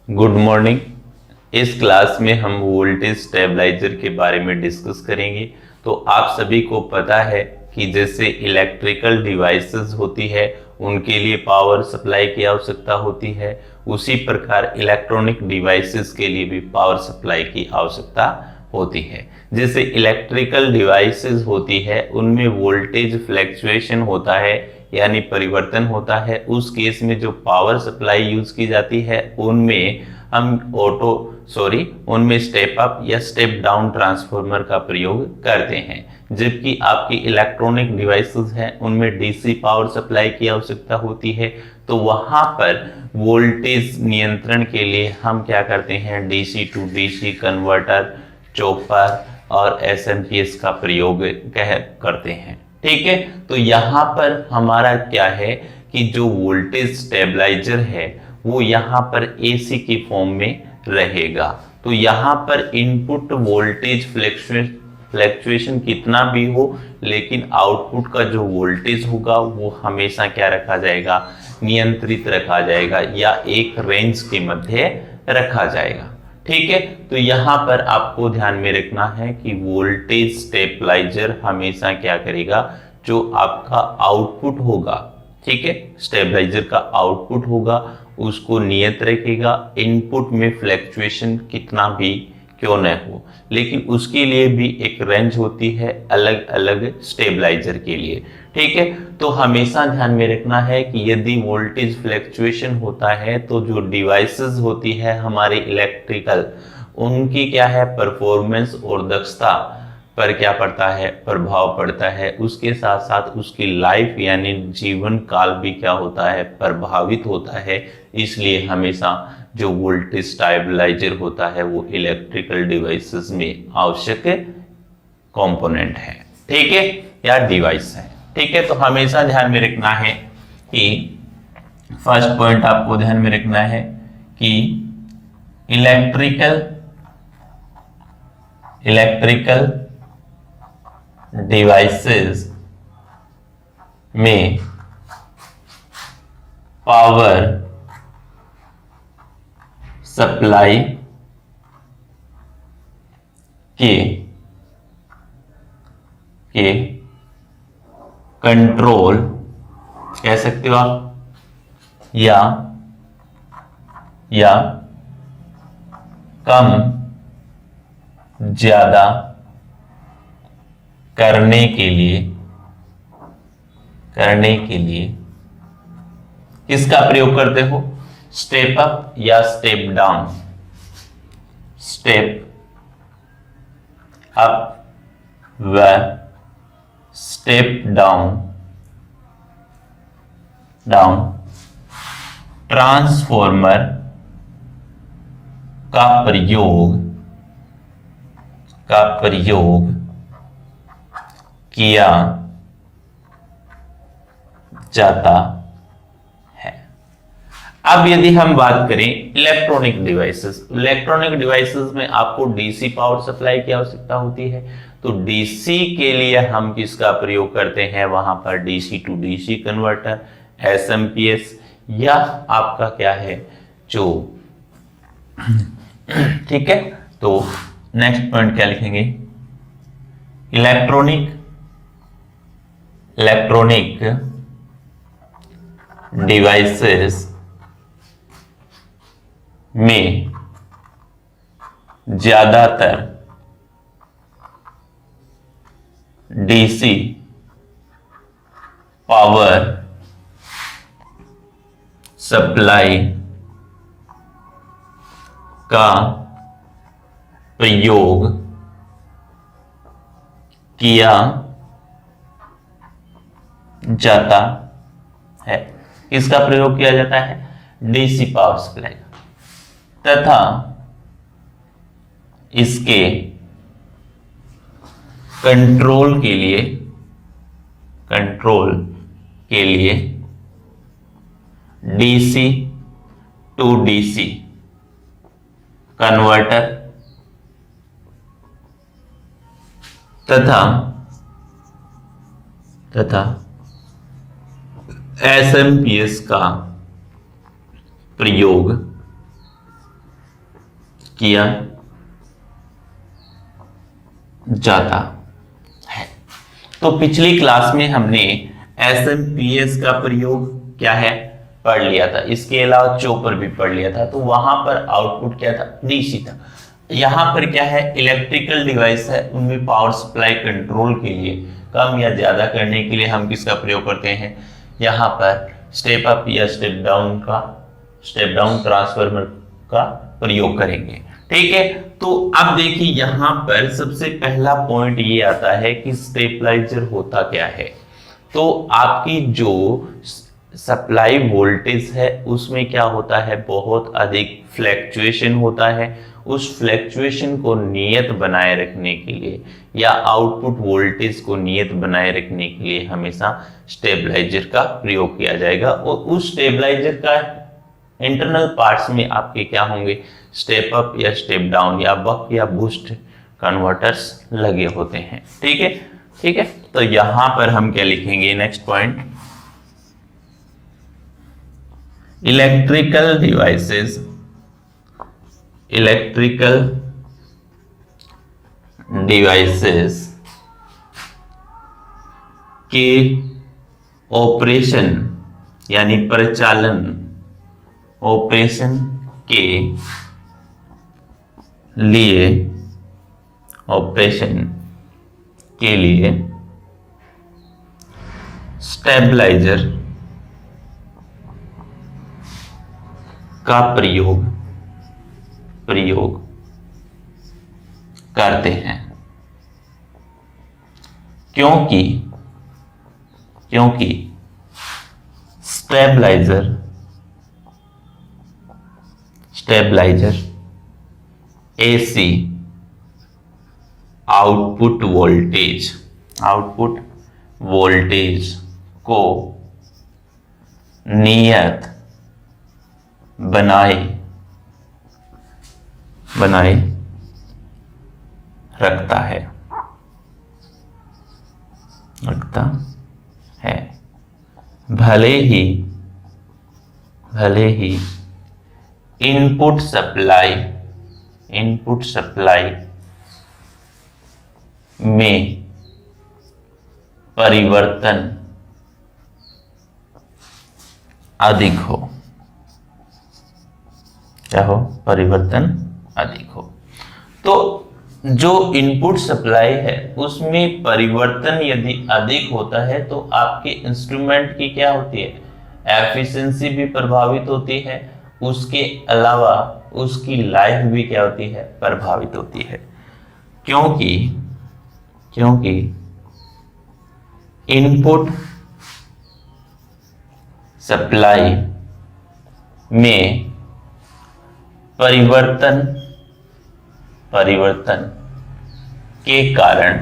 Good morning. इस class में हम वोल्टेज स्टेबलाइजर के बारे में डिस्कस करेंगे। तो आप सभी को पता है कि जैसे इलेक्ट्रिकल डिवाइसेस होती है उनके लिए पावर सप्लाई की आवश्यकता होती है, उसी प्रकार इलेक्ट्रॉनिक डिवाइसेस के लिए भी पावर सप्लाई की आवश्यकता होती है। जैसे इलेक्ट्रिकल डिवाइसेस होती है उनमें वोल्टेज फ्लैक्चुएशन होता है, यानी परिवर्तन होता है। उस केस में जो पावर सप्लाई यूज की जाती है उनमें स्टेप अप या स्टेप डाउन ट्रांसफार्मर का प्रयोग करते हैं। जबकि आपकी इलेक्ट्रॉनिक डिवाइसेस हैं उनमें डीसी पावर सप्लाई की आवश्यकता होती है, तो वहां पर वोल्टेज नियंत्रण के लिए हम क्या करते हैं, DC to DC converter, chopper और एसएमपीएस का प्रयोग करते हैं। ठीक है, तो यहां पर हमारा क्या है कि जो वोल्टेज स्टेबलाइजर है वो यहां पर एसी की फॉर्म में रहेगा। तो यहां पर इनपुट वोल्टेज फ्लैक्चुएशन कितना भी हो, लेकिन आउटपुट का जो वोल्टेज होगा वो हमेशा क्या रखा जाएगा, नियंत्रित रखा जाएगा या एक रेंज के मध्य रखा जाएगा। ठीक है, तो यहां पर आपको ध्यान में रखना है कि वोल्टेज स्टेबलाइजर हमेशा क्या करेगा, जो आपका आउटपुट होगा, ठीक है, स्टेबलाइजर का आउटपुट होगा उसको नियत रखेगा। इनपुट में फ्लैक्चुएशन कितना भी क्यों न हो, लेकिन उसके लिए भी एक रेंज होती है अलग अलग स्टेबलाइजर के लिए। ठीक है, तो हमेशा ध्यान में रखना है कि यदि वोल्टेज फ्लैक्चुएशन होता है तो जो डिवाइसेस होती है हमारे इलेक्ट्रिकल, उनकी क्या है, परफॉर्मेंस और दक्षता पर क्या पड़ता है, प्रभाव पड़ता है। उसके साथ साथ उसकी लाइफ यानी जीवन काल भी क्या होता है, प्रभावित होता है। इसलिए हमेशा जो वोल्टेज स्टेबलाइजर होता है वो इलेक्ट्रिकल डिवाइसेस में आवश्यक कंपोनेंट है, ठीक है, या डिवाइस है। ठीक है, तो हमेशा ध्यान में रखना है कि फर्स्ट पॉइंट आपको ध्यान में रखना है कि इलेक्ट्रिकल डिवाइसेस में पावर सप्लाई के कंट्रोल कह सकते हो आप, या कम ज्यादा करने के लिए किसका प्रयोग करते हो, स्टेप अप या स्टेप डाउन, स्टेप अप व स्टेप डाउन ट्रांसफॉर्मर का प्रयोग किया जाता है। अब यदि हम बात करें इलेक्ट्रॉनिक डिवाइसेस में आपको डीसी पावर सप्लाई की आवश्यकता होती है। तो डीसी के लिए हम किसका प्रयोग करते हैं, वहां पर DC to DC converter, SMPS, या आपका क्या है जो ठीक है। तो नेक्स्ट पॉइंट क्या लिखेंगे, इलेक्ट्रॉनिक डिवाइसेस में ज्यादातर डीसी पावर सप्लाई का प्रयोग किया जाता है। इसका प्रयोग किया जाता है डीसी पावर सप्लाई तथा इसके कंट्रोल के लिए डीसी टू डीसी कन्वर्टर तथा एसएमपीएस का प्रयोग किया जाता है। तो पिछली क्लास में हमने SMPS का प्रयोग क्या है पढ़ लिया था, इसके अलावा चॉपर भी पढ़ लिया था। तो वहां पर आउटपुट क्या था, डीसी था। यहाँ पर क्या है, इलेक्ट्रिकल डिवाइस है, उनमें पावर सप्लाई कंट्रोल के लिए कम या ज्यादा करने के लिए हम किसका प्रयोग करते हैं, यहाँ पर स्टेप अप या स्टेप डाउन ट्रांसफार्मर का प्रयोग करेंगे। ठीक है, तो अब देखिए यहाँ पर सबसे पहला पॉइंट ये आता है कि स्टेबलाइजर होता क्या है। तो आपकी जो सप्लाई वोल्टेज है उसमें क्या होता है, बहुत अधिक फ्लैक्चुएशन होता है। उस फ्लैक्चुएशन को नियत बनाए रखने के लिए या आउटपुट वोल्टेज को नियत बनाए रखने के लिए हमेशा स्टेबलाइजर का प्रयोग किया जाएगा। और उस स्टेबलाइजर का इंटरनल पार्ट्स में आपके क्या होंगे, स्टेप अप या स्टेप डाउन या बक या बूस्ट कन्वर्टर्स लगे होते हैं। ठीक है, ठीक है। तो यहां पर हम क्या लिखेंगे, नेक्स्ट पॉइंट, इलेक्ट्रिकल डिवाइसेस के ऑपरेशन यानी परिचालन, ऑपरेशन के लिए स्टेबलाइजर का प्रयोग करते हैं, क्योंकि स्टेबलाइजर एसी आउटपुट वोल्टेज को नियत बनाए रखता है, भले ही इनपुट सप्लाई में परिवर्तन अधिक हो, तो जो इनपुट सप्लाई है उसमें परिवर्तन यदि अधिक होता है तो आपके इंस्ट्रूमेंट की क्या होती है, एफिशिएंसी भी प्रभावित होती है, उसके अलावा उसकी लाइफ भी क्या होती है, प्रभावित होती है। क्योंकि इनपुट सप्लाई में परिवर्तन के कारण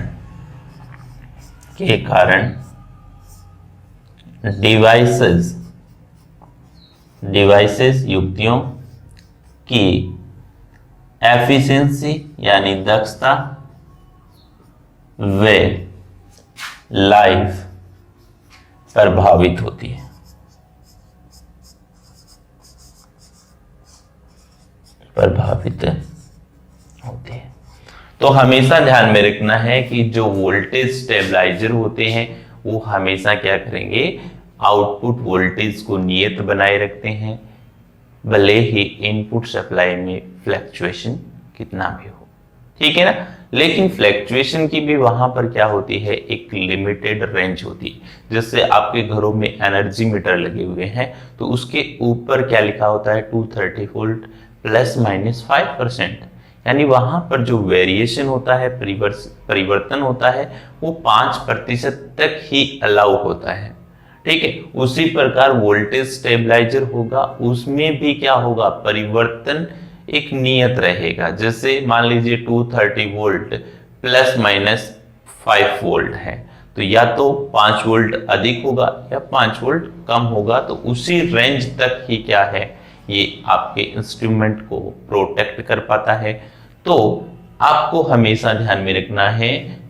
डिवाइसेस युक्तियों की एफिशिएंसी यानी दक्षता व लाइफ प्रभावित होती है। तो हमेशा ध्यान में रखना है कि जो वोल्टेज स्टेबलाइजर होते हैं वो हमेशा क्या करेंगे, आउटपुट वोल्टेज को नियत बनाए रखते हैं, भले ही इनपुट सप्लाई में फ्लैक्चुएशन कितना भी हो। ठीक है ना, लेकिन फ्लैक्चुएशन की भी वहां पर क्या होती है, एक लिमिटेड रेंज होती है। जैसे आपके घरों में एनर्जी मीटर लगे हुए हैं तो उसके ऊपर क्या लिखा होता है, 230 वोल्ट ±5%, यानी वहां पर जो वेरिएशन होता है, परिवर्तन होता है, वो 5% तक ही अलाउ होता है। ठीक है, उसी प्रकार वोल्टेज स्टेबलाइजर होगा, उसमें भी क्या होगा, परिवर्तन एक नियत रहेगा। जैसे मान लीजिए 230 वोल्ट ±5 वोल्ट है, तो या तो 5 वोल्ट अधिक होगा या 5 वोल्ट कम होगा, तो उसी रेंज तक ही क्या है, ये आपके इंस्ट्रूमेंट को प्रोटेक्ट कर पाता है। तो आपको हमेशा ध्यान में रखना है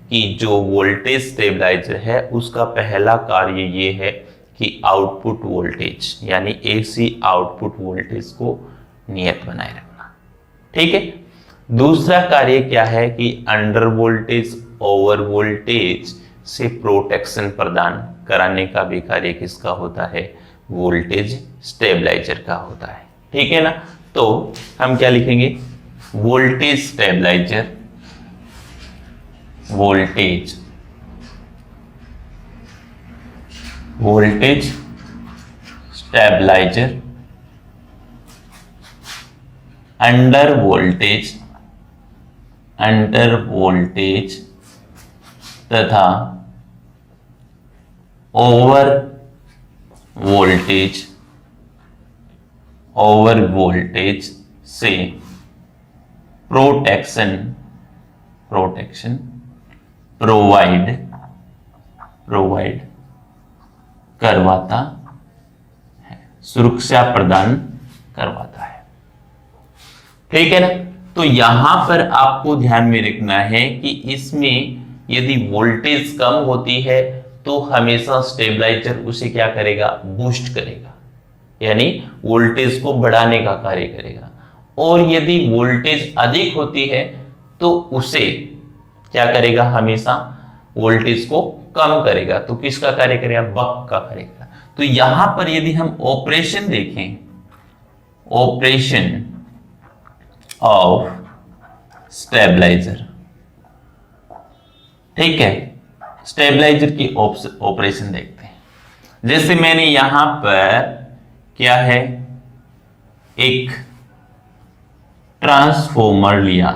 कि जो वोल्टेज स्टेबलाइजर है उसका पहला कार्य ये है कि आउटपुट वोल्टेज यानी एसी आउटपुट वोल्टेज को नियत बनाए रखना। ठीक है, दूसरा कार्य क्या है कि अंडर वोल्टेज ओवर वोल्टेज से प्रोटेक्शन प्रदान कराने का भी कार्य किसका होता है, वोल्टेज स्टेबलाइजर का होता है। ठीक है ना, तो हम क्या लिखेंगे, voltage stabiliser, voltage stabiliser under voltage तथा ओवर वोल्टेज से प्रोटेक्शन प्रोवाइड करवाता है, सुरक्षा प्रदान करवाता है। ठीक है ना, तो यहां पर आपको ध्यान में रखना है कि इसमें यदि वोल्टेज कम होती है तो हमेशा स्टेबलाइजर उसे क्या करेगा, बूस्ट करेगा, यानी वोल्टेज को बढ़ाने का कार्य करेगा। और यदि वोल्टेज अधिक होती है तो उसे क्या करेगा, हमेशा वोल्टेज को कम करेगा। तो किसका कार्य करेगा, बक का करेगा। तो यहां पर यदि हम ऑपरेशन देखें, ऑपरेशन ऑफ स्टेबलाइजर, ठीक है, स्टेबलाइजर की ऑपरेशन देखते हैं। जैसे मैंने यहां पर क्या है, एक ट्रांसफॉर्मर लिया,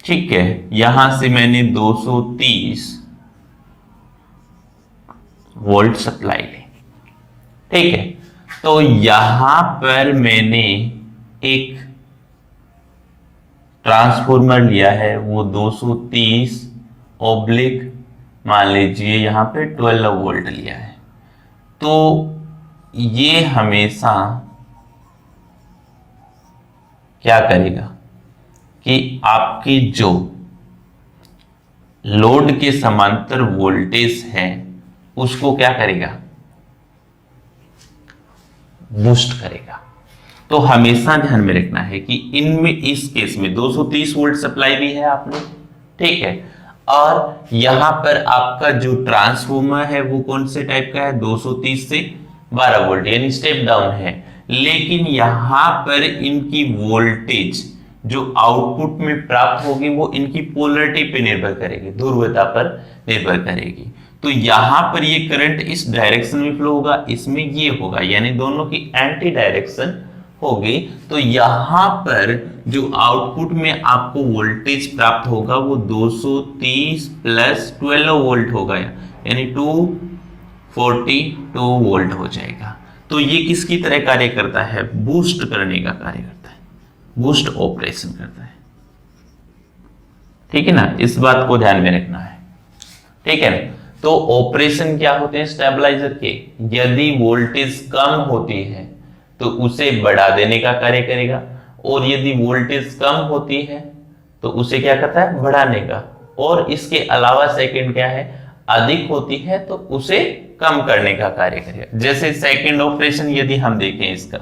ठीक है, यहां से मैंने 230 वोल्ट सप्लाई ली, ठीक है। तो यहां पर मैंने एक ट्रांसफॉर्मर लिया है, वो 230 ऑब्लिक मान लीजिए यहां पे 12 वोल्ट लिया है। तो ये हमेशा क्या करेगा कि आपकी जो लोड के समांतर वोल्टेज है उसको क्या करेगा, बूस्ट करेगा। तो हमेशा ध्यान में रखना है कि इनमें, इस केस में 230 वोल्ट सप्लाई भी है आपने, ठीक है, और यहां पर आपका जो ट्रांसफॉर्मर है वो कौन से टाइप का है, 230 से 12 वोल्ट, यानी स्टेप डाउन है। लेकिन यहां पर इनकी वोल्टेज जो आउटपुट में प्राप्त होगी वो इनकी पोलरिटी पे निर्भर करेगी, ध्रुवता पर निर्भर करेगी। तो यहां पर ये करंट इस डायरेक्शन में फ्लो होगा, इसमें ये होगा, यानी दोनों की एंटी डायरेक्शन होगी। तो यहां पर जो आउटपुट में आपको वोल्टेज प्राप्त होगा वो 230 प्लस 12 वोल्ट होगा, यानी 242 वोल्ट हो जाएगा। तो ये किसकी तरह कार्य करता है, बूस्ट करने का कार्य करता है, बूस्ट ऑपरेशन करता है। ठीक है ना, इस बात को ध्यान में रखना है। ठीक है ना, तो ऑपरेशन क्या होते हैं स्टेबलाइजर के, यदि वोल्टेज कम होती है तो उसे बढ़ा देने का कार्य करेगा, और यदि वोल्टेज कम होती है तो उसे क्या करता है, बढ़ाने का। और इसके अलावा सेकंड क्या है, अधिक होती है तो उसे कम करने का कार्य करेगा। जैसे सेकंड ऑपरेशन यदि हम देखें इसका,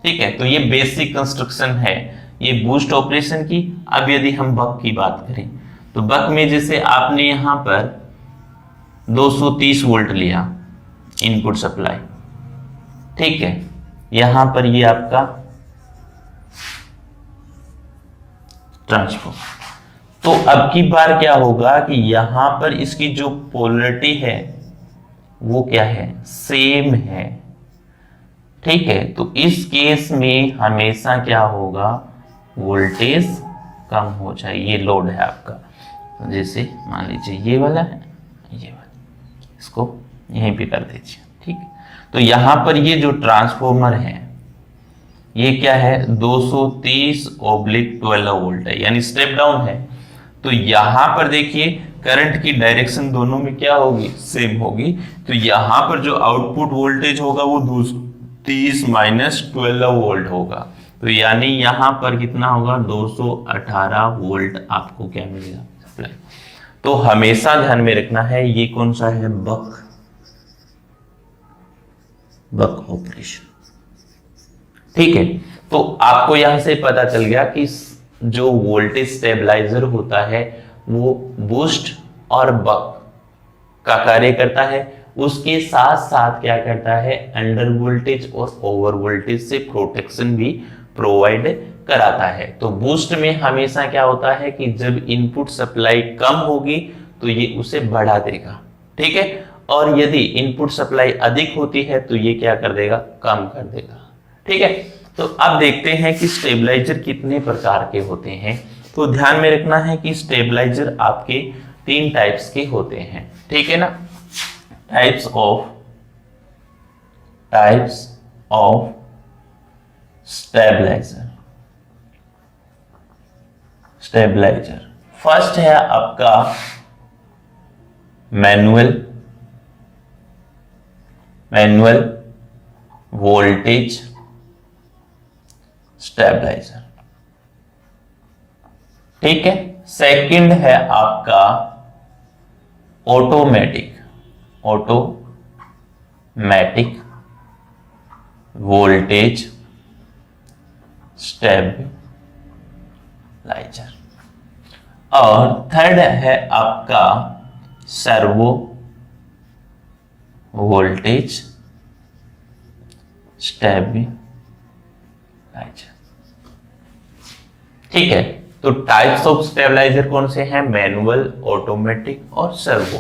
ठीक है, तो ये बेसिक कंस्ट्रक्शन है ये बूस्ट ऑपरेशन की। अब यदि हम बक की बात करें तो बक में जैसे आपने यहां पर 230 वोल्ट लिया इनपुट सप्लाई, ठीक है, यहां पर ये आपका ट्रांसफॉर्मर। तो अब की बार क्या होगा कि यहां पर इसकी जो पोलरिटी है वो क्या है, सेम है, ठीक है। तो इस केस में हमेशा क्या होगा, वोल्टेज कम हो जाए। ये लोड है आपका, तो जैसे मान लीजिए ये वाला है, ये वाला, इसको यहीं पे कर दीजिए, ठीक है। तो यहां पर ये जो ट्रांसफॉर्मर है ये क्या है, 230/12 वोल्ट है, यानी स्टेप डाउन है। तो यहां पर देखिए करंट की डायरेक्शन दोनों में क्या होगी, सेम होगी। तो यहां पर जो आउटपुट वोल्टेज होगा वो 230 - 12 वोल्ट होगा। तो यानी यहां पर कितना होगा, 218 वोल्ट आपको क्या मिलेगा, सप्लाई। तो हमेशा ध्यान में रखना है ये कौन सा है, बक ऑपरेशन, ठीक है। तो आपको यहां से पता चल गया कि जो वोल्टेज स्टेबलाइजर होता है वो बूस्ट और बक का कार्य करता है, उसके साथ साथ क्या करता है, अंडर वोल्टेज और ओवर वोल्टेज से प्रोटेक्शन भी प्रोवाइड कराता है। तो बूस्ट में हमेशा क्या होता है कि जब इनपुट सप्लाई कम होगी तो ये उसे बढ़ा देगा, ठीक है, और यदि इनपुट सप्लाई अधिक होती है तो ये क्या कर देगा, कम कर देगा, ठीक है। तो अब देखते हैं कि स्टेबलाइजर कितने प्रकार के होते हैं। तो ध्यान में रखना है कि स्टेबलाइजर आपके 3 टाइप्स के होते हैं, ठीक है ना। टाइप्स ऑफ स्टेबलाइजर फर्स्ट है आपका मैनुअल वोल्टेज स्टेबलाइजर, ठीक है। सेकंड है आपका ऑटोमेटिक वोल्टेज स्टेबलाइजर, और थर्ड है आपका सर्वो वोल्टेज स्टेबलाइजर, ठीक है। तो टाइप्स ऑफ स्टेबलाइजर कौन से हैं, मैनुअल, ऑटोमेटिक और सर्वो।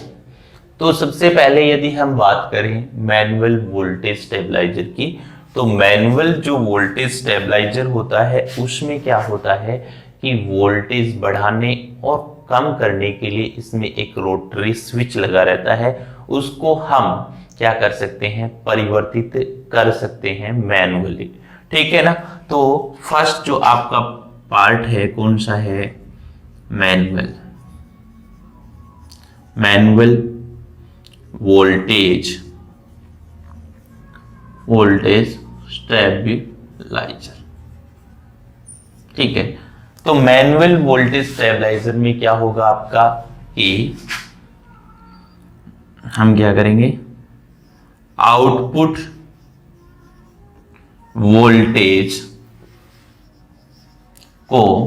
तो सबसे पहले यदि हम बात करें मैनुअल वोल्टेज स्टेबलाइजर की, तो मैनुअल जो वोल्टेज स्टेबलाइजर होता है उसमें क्या होता है कि वोल्टेज बढ़ाने और कम करने के लिए इसमें एक रोटरी स्विच लगा रहता है, उसको हम क्या कर सकते हैं, परिवर्तित कर सकते हैं मैनुअली, ठीक है ना। तो फर्स्ट जो आपका पार्ट है कौन सा है, मैनुअल वोल्टेज स्टेबलाइजर, ठीक है। तो मैनुअल वोल्टेज स्टेबलाइजर में क्या होगा आपका कि हम क्या करेंगे, आउटपुट वोल्टेज को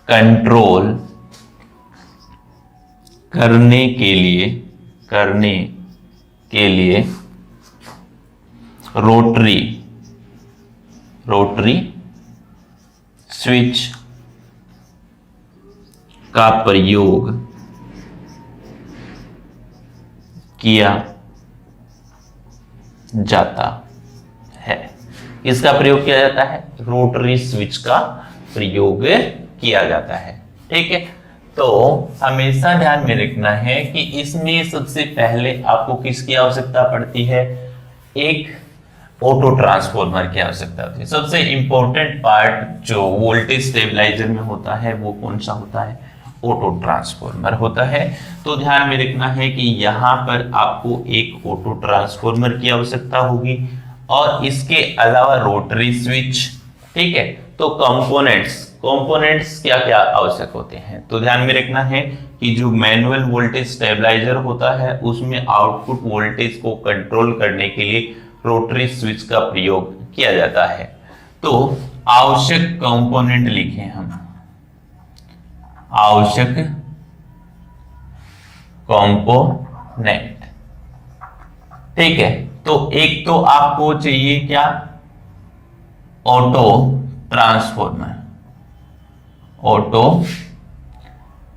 कंट्रोल करने के लिए रोटरी स्विच का प्रयोग किया जाता है। इसका प्रयोग किया जाता है, रोटरी स्विच का प्रयोग किया जाता है, ठीक है। तो हमेशा ध्यान में रखना है कि इसमें सबसे पहले आपको किसकी आवश्यकता पड़ती है, एक ऑटो ट्रांसफॉर्मर की आवश्यकता होती है। सबसे इंपॉर्टेंट पार्ट जो वोल्टेज स्टेबलाइजर में होता है वो कौन सा होता है, ऑटो ट्रांसफॉर्मर होता है। तो ध्यान में रखना है कि यहाँ पर आपको एक ऑटो ट्रांसफॉर्मर की आवश्यकता होगी और इसके अलावा रोटरी स्विच, ठीक है। तो कंपोनेंट्स क्या क्या आवश्यक होते हैं, तो ध्यान में रखना है कि जो मैनुअल वोल्टेज स्टेबलाइजर होता है उसमें आउटपुट वोल्टेज को कंट्रोल करने के लिए रोटरी स्विच का प्रयोग किया जाता है। तो आवश्यक कंपोनेंट लिखें हम, आवश्यक कंपोनेंट, ठीक है। तो एक तो आपको चाहिए क्या, ऑटो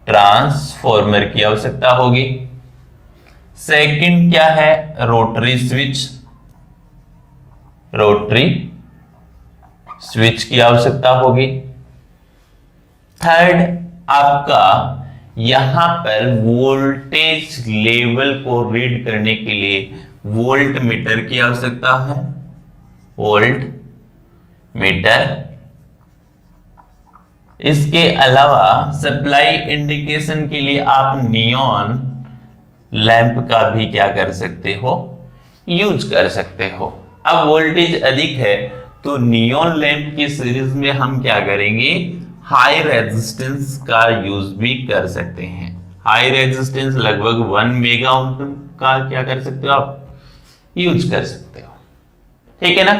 ट्रांसफॉर्मर की आवश्यकता होगी। सेकंड क्या है, रोटरी स्विच की आवश्यकता होगी। थर्ड आपका यहां पर वोल्टेज लेवल को रीड करने के लिए वोल्ट मीटर की आवश्यकता है, वोल्ट मीटर। इसके अलावा सप्लाई इंडिकेशन के लिए आप नियॉन लैंप का भी क्या कर सकते हो, यूज कर सकते हो। अब वोल्टेज अधिक है तो नियॉन लैंप की सीरीज में हम क्या करेंगे, हाई रेजिस्टेंस का यूज भी कर सकते हैं। हाई रेजिस्टेंस लगभग 1 मेगा ओम का क्या कर सकते हो आप, यूज कर सकते हो, ठीक है ना।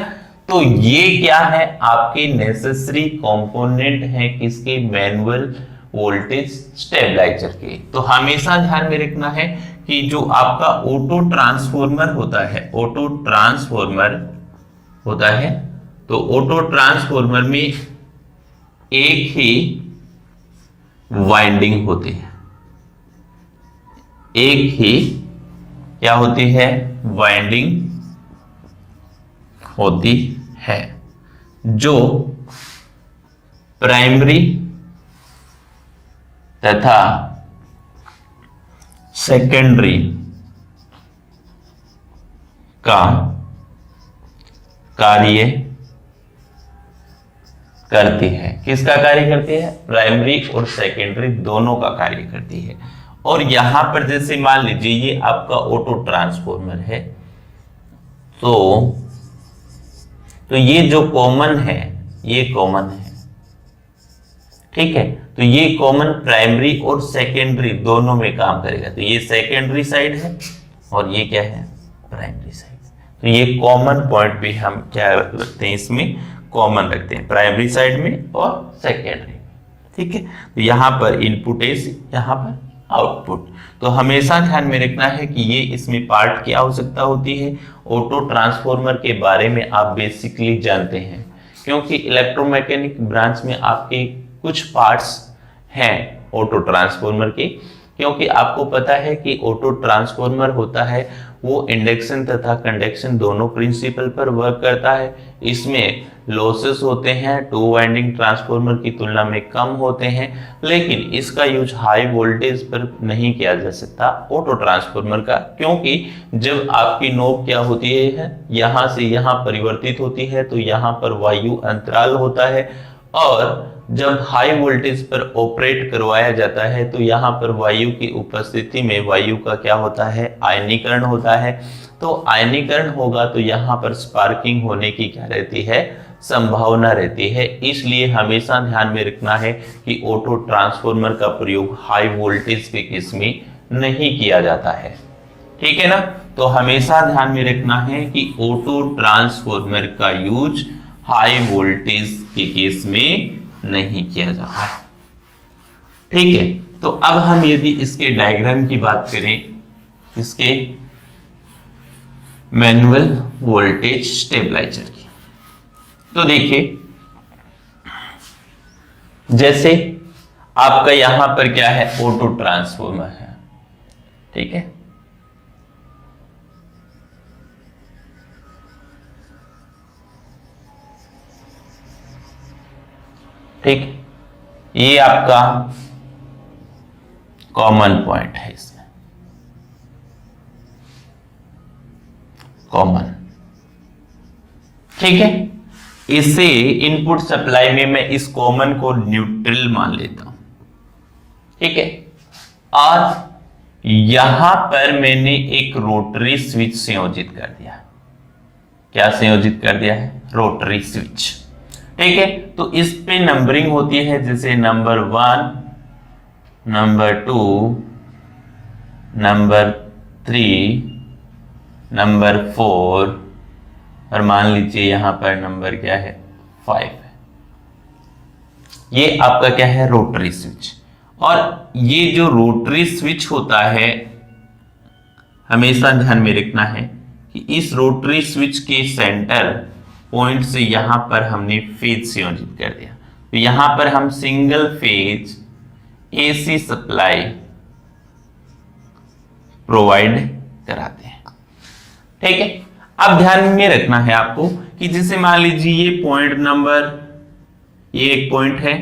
तो ये क्या है, आपके नेसेसरी कंपोनेंट है किसके, मैनुअल वोल्टेज स्टेबलाइजर के। तो हमेशा ध्यान में रखना है कि जो आपका ऑटो ट्रांसफॉर्मर होता है, ऑटो ट्रांसफॉर्मर होता है, तो ऑटो ट्रांसफॉर्मर में एक ही वाइंडिंग होती है, एक ही क्या होती है, वाइंडिंग होती है, जो प्राइमरी तथा सेकेंडरी का कार्य करती है। किसका कार्य करती है, प्राइमरी और सेकेंडरी दोनों का कार्य करती है। और यहां पर जैसे मान लीजिए ये आपका ऑटो ट्रांसफॉर्मर है, तो ये जो कॉमन है, ये कॉमन है, ठीक है। तो ये कॉमन प्राइमरी और सेकेंडरी दोनों में काम करेगा। तो ये सेकेंडरी साइड है और ये क्या है, प्राइमरी साइड। तो ये कॉमन पॉइंट भी हम क्या रखते हैं, इसमें कॉमन रखते हैं, प्राइमरी साइड में और सेकेंडरी में, ठीक है। तो यहां पर इनपुट एसी, यहां पर आउटपुट। तो हमेशा ध्यान में रखना है कि ये इसमें पार्ट की आवश्यकता होती है। ऑटो ट्रांसफॉर्मर के बारे में आप बेसिकली जानते हैं, क्योंकि इलेक्ट्रोमैकेनिक ब्रांच में आपके कुछ पार्ट्स हैं ऑटो ट्रांसफॉर्मर के। क्योंकि आपको पता है कि ऑटो ट्रांसफॉर्मर होता है वो इंडक्शन तथा कंडक्शन दोनों प्रिंसिपल पर वर्क करता है। इसमें लॉसेस होते हैं, टू वाइंडिंग ट्रांसफॉर्मर की तुलना में कम होते हैं, लेकिन इसका यूज हाई वोल्टेज पर नहीं किया जा सकता ऑटो ट्रांसफॉर्मर का, क्योंकि जब आपकी नोब क्या होती है, यहां से यहां परिवर्तित होती है, तो यहां पर वायु अंतराल होता है, और जब हाई वोल्टेज पर ऑपरेट करवाया जाता है तो यहाँ पर वायु की उपस्थिति में वायु का क्या होता है, आयनीकरण होता है। तो आयनीकरण होगा तो यहाँ पर स्पार्किंग होने की क्या रहती है, संभावना रहती है। इसलिए हमेशा ध्यान में रखना है कि ऑटो ट्रांसफॉर्मर का प्रयोग हाई वोल्टेज के केस में नहीं किया जाता है, ठीक है ना। तो हमेशा ध्यान में रखना है कि ऑटो ट्रांसफॉर्मर का यूज हाई वोल्टेज के केस में नहीं किया जाता है, ठीक है। तो अब हम यदि इसके डायग्राम की बात करें, इसके मैनुअल वोल्टेज स्टेबलाइजर की, तो देखिए जैसे आपका यहां पर क्या है, ऑटो ट्रांसफॉर्मर है, ठीक है। ठीक, ये आपका कॉमन पॉइंट है, इसमें कॉमन, ठीक है। इसे इनपुट सप्लाई में मैं इस कॉमन को न्यूट्रल मान लेता हूं, ठीक है। और यहां पर मैंने एक रोटरी स्विच संयोजित कर दिया। क्या संयोजित कर दिया है, रोटरी स्विच, ठीक है। तो इस पे नंबरिंग होती है, जैसे नंबर 1, नंबर 2, नंबर 3, नंबर 4, और मान लीजिए यहां पर नंबर क्या है, 5 है। ये आपका क्या है, रोटरी स्विच। और ये जो रोटरी स्विच होता है, हमेशा ध्यान में रखना है कि इस रोटरी स्विच के सेंटर पॉइंट से यहां पर हमने फेज संयोजित कर दिया। तो यहां पर हम single phase AC supply provide कराते हैं, ठीक है। अब ध्यान में रखना है आपको कि जैसे मान लीजिए ये पॉइंट नंबर, ये एक पॉइंट है,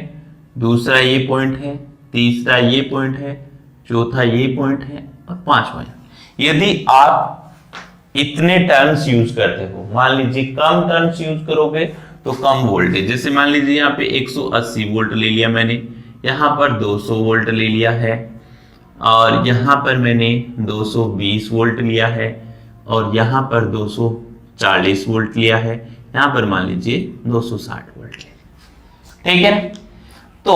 दूसरा ये पॉइंट है, तीसरा ये पॉइंट है, चौथा ये पॉइंट है, और पांचवा। यदि आप इतने टर्न्स यूज करते हो, मान लीजिए कम टर्न्स यूज करोगे तो कम वोल्टेज, जैसे मान लीजिए यहाँ पे 180 वोल्ट ले लिया मैंने, यहाँ पर 200 वोल्ट ले लिया है, और यहाँ पर मैंने 220 वोल्ट लिया है, और यहाँ पर 240 वोल्ट लिया है, यहाँ पर मान लीजिए 260 वोल्ट लिया, ठीक है। तो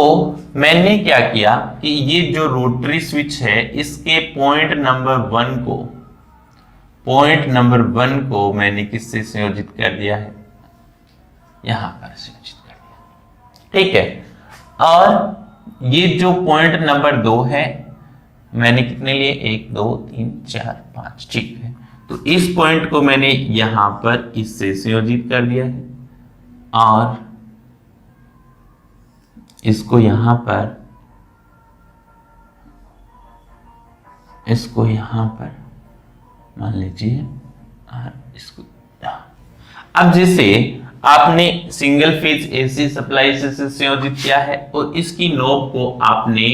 मैंने क्या किया कि ये जो रोटरी स्विच है, इसके पॉइंट नंबर 1 को मैंने किससे संयोजित कर दिया है, यहां पर संयोजित कर दिया। ठीक है, और ये जो पॉइंट नंबर 2 है, मैंने कितने लिए, 1 2 3 4 5, ठीक है। तो इस पॉइंट को मैंने यहां पर इससे संयोजित कर दिया है और इसको यहां पर, इसको यहां पर मान लीजिए और इसको। अब जैसे आपने सिंगल फेज एसी सप्लाई से संयोजित किया है और इसकी नोब को आपने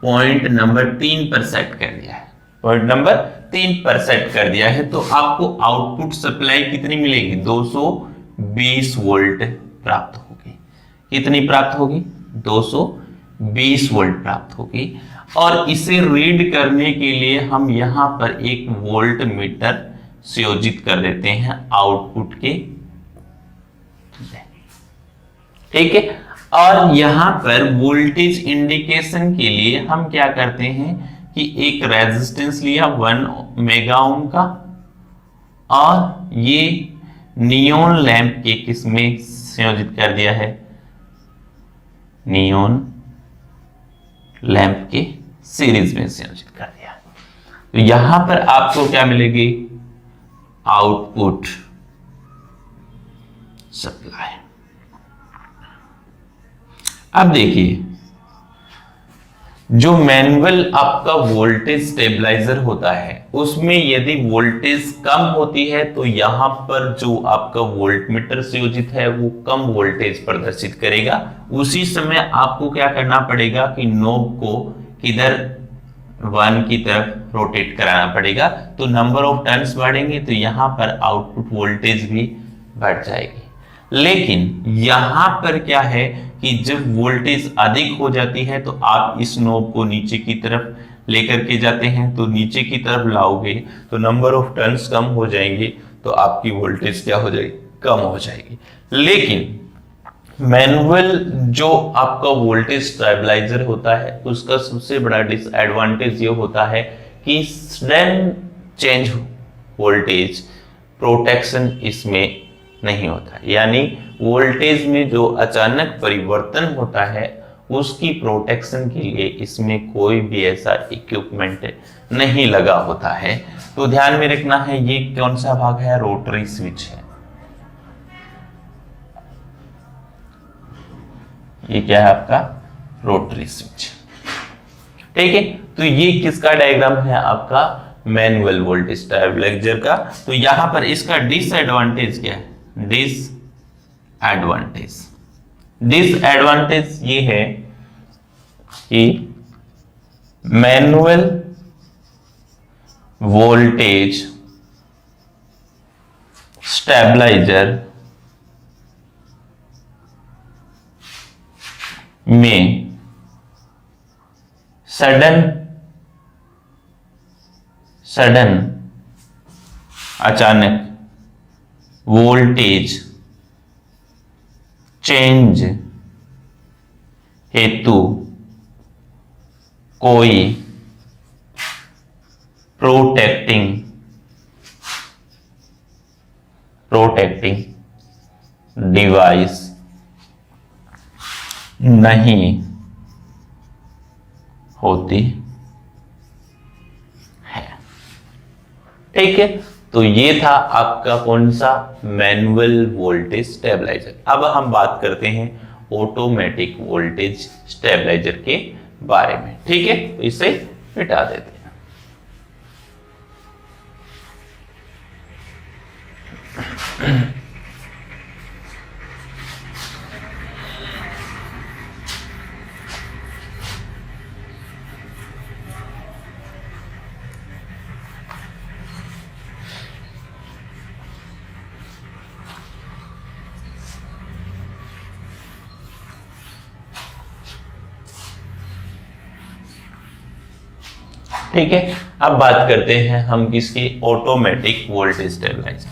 पॉइंट नंबर 3 पर सेट कर दिया है, पॉइंट नंबर 3 पर सेट कर दिया है, तो आपको आउटपुट सप्लाई कितनी मिलेगी, 220 वोल्ट प्राप्त होगी। कितनी प्राप्त होगी, 220 वोल्ट प्राप्त होगी। और इसे रीड करने के लिए हम यहां पर एक वोल्ट मीटर संयोजित कर देते हैं आउटपुट के, ठीक है। और यहां पर वोल्टेज इंडिकेशन के लिए हम क्या करते हैं कि एक रेजिस्टेंस लिया 1 मेगा ओम का, और ये नियोन लैंप के किसमें संयोजित कर दिया है, नियोन लैंप के सीरीज में संयोजित कर दिया। तो यहां पर आपको क्या मिलेगी, आउटपुट सप्लाई। अब देखिए, जो मैनुअल आपका वोल्टेज स्टेबलाइजर होता है उसमें यदि वोल्टेज कम होती है तो यहां पर जो आपका वोल्टमीटर संयोजित है वो कम वोल्टेज प्रदर्शित करेगा। उसी समय आपको क्या करना पड़ेगा कि नोब को किधर, 1 की तरफ रोटेट कराना पड़ेगा। तो नंबर ऑफ टर्न्स बढ़ेंगे तो यहां पर आउटपुट वोल्टेज भी बढ़ जाएगी। लेकिन यहां पर क्या है कि जब वोल्टेज अधिक हो जाती है तो आप इस नोब को नीचे की तरफ लेकर के जाते हैं, तो नीचे की तरफ लाओगे तो नंबर ऑफ टर्न्स कम हो जाएंगे, तो आपकी वोल्टेज क्या हो जाएगी, कम हो जाएगी। लेकिन मैनुअल जो आपका वोल्टेज स्टेबलाइजर होता है उसका सबसे बड़ा डिसएडवांटेज ये होता है कि सडन चेंज वोल्टेज प्रोटेक्शन इसमें नहीं होता, यानी वोल्टेज में जो अचानक परिवर्तन होता है उसकी प्रोटेक्शन के लिए इसमें कोई भी ऐसा इक्विपमेंट नहीं लगा होता है। तो ध्यान में रखना है, ये कौन सा भाग है, रोटरी स्विच है। ये क्या है आपका, रोटरी स्विच, ठीक है। तो ये किसका डायग्राम है, आपका मैनुअल वोल्टेज स्टेबलाइजर का। तो यहां पर इसका डिसएडवांटेज क्या है, डिसएडवांटेज ये है कि मैनुअल वोल्टेज स्टेबलाइजर में सडन अचानक वोल्टेज चेंज हेतु कोई प्रोटेक्टिंग डिवाइस नहीं होती है, ठीक है। तो ये था आपका कौन सा, मैनुअल वोल्टेज स्टेबलाइजर। अब हम बात करते हैं ऑटोमेटिक वोल्टेज स्टेबलाइजर के बारे में, ठीक है। तो इसे मिटा देते हैं। ठीक है, अब बात करते हैं हम किसकी, ऑटोमेटिक वोल्टेज स्टेबलाइजर।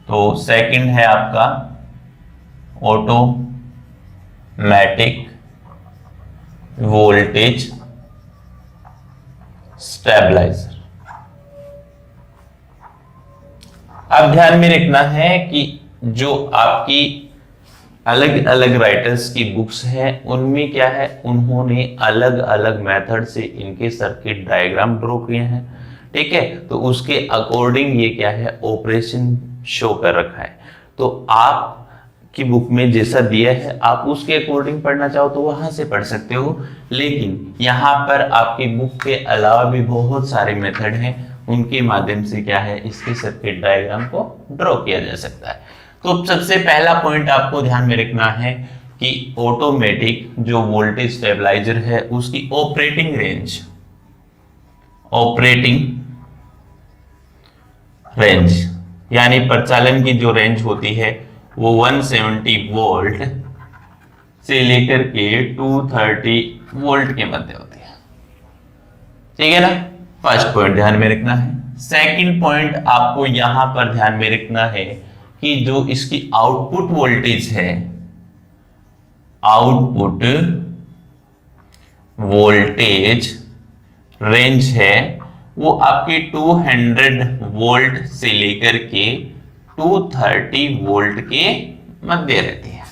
तो सेकंड है आपका ऑटोमेटिक वोल्टेज स्टेबलाइजर। अब ध्यान में रखना है कि जो आपकी अलग अलग राइटर्स की बुक्स हैं, उनमें क्या है, उन्होंने अलग अलग मेथड से इनके सर्किट डायग्राम ड्रॉ किए हैं। ठीक है, तो उसके अकॉर्डिंग ये क्या है, ऑपरेशन शो कर रखा है। तो आप की बुक में जैसा दिया है आप उसके अकॉर्डिंग पढ़ना चाहो तो वहां से पढ़ सकते हो, लेकिन यहाँ पर आपकी बुक के अलावा भी बहुत सारे मेथड हैं, उनके माध्यम से क्या है, इसके सर्किट डायग्राम को ड्रॉ किया जा सकता है। तो सबसे पहला पॉइंट आपको ध्यान में रखना है कि ऑटोमेटिक जो वोल्टेज स्टेबलाइजर है उसकी ऑपरेटिंग रेंज यानी प्रचालन की जो रेंज होती है वो 170 वोल्ट से लेकर के 230 वोल्ट के मध्य होती है। ठीक है ना, फर्स्ट पॉइंट ध्यान में रखना है। सेकंड पॉइंट आपको यहां पर ध्यान में रखना है कि जो इसकी आउटपुट वोल्टेज है, आउटपुट वोल्टेज रेंज है वो आपकी 200 वोल्ट से लेकर के 230 वोल्ट के मध्य रहती है।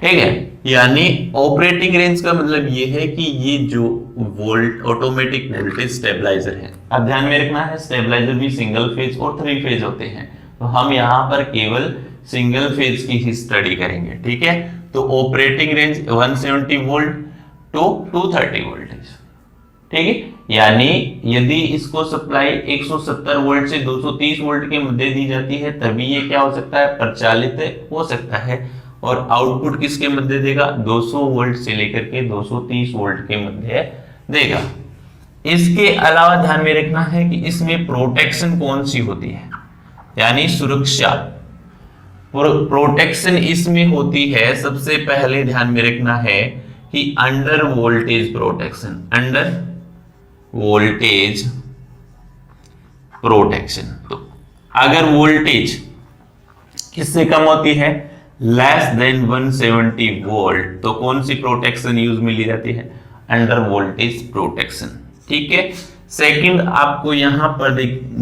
ठीक है, यानी ऑपरेटिंग रेंज का मतलब ये है कि ये जो वोल्ट ऑटोमेटिक वोल्टेज स्टेबलाइजर है, अब ध्यान में रखना है स्टेबलाइजर भी सिंगल फेज और 3 फेज होते हैं, तो हम यहां पर केवल सिंगल फेज की ही स्टडी करेंगे। ठीक है, तो operating range 170 volt to 230 voltage. ठीक है, यानी यदि इसको सप्लाई 170 वोल्ट से 230 वोल्ट के मध्य दी जाती है तभी ये क्या हो सकता है, प्रचालित हो सकता है। और आउटपुट किसके मध्य देगा, 200 वोल्ट से लेकर के 230 वोल्ट के मध्य देगा। इसके अलावा ध्यान में रखना है कि इसमें प्रोटेक्शन कौन सी होती है, यानी सुरक्षा प्रोटेक्शन इसमें होती है। सबसे पहले ध्यान में रखना है कि under voltage protection, under voltage protection. तो अगर वोल्टेज किससे कम होती है, लेस देन 170 वोल्ट, तो कौन सी प्रोटेक्शन यूज में ली जाती है, अंडर वोल्टेज प्रोटेक्शन। ठीक है, सेकंड आपको यहां पर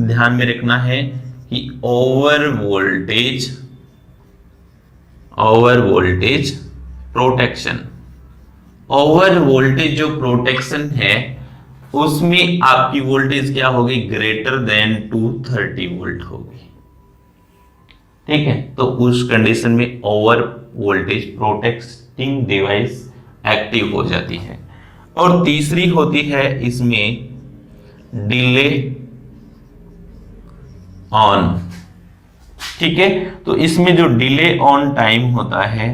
ध्यान में रखना है कि over voltage protection, over voltage जो प्रोटेक्शन है उसमें आपकी वोल्टेज क्या होगी, ग्रेटर देन 230 वोल्ट होगी। ठीक है, तो उस कंडीशन में over voltage protecting device active हो जाती है। और तीसरी होती है इसमें डिले ऑन। ठीक है, तो इसमें जो डिले ऑन टाइम होता है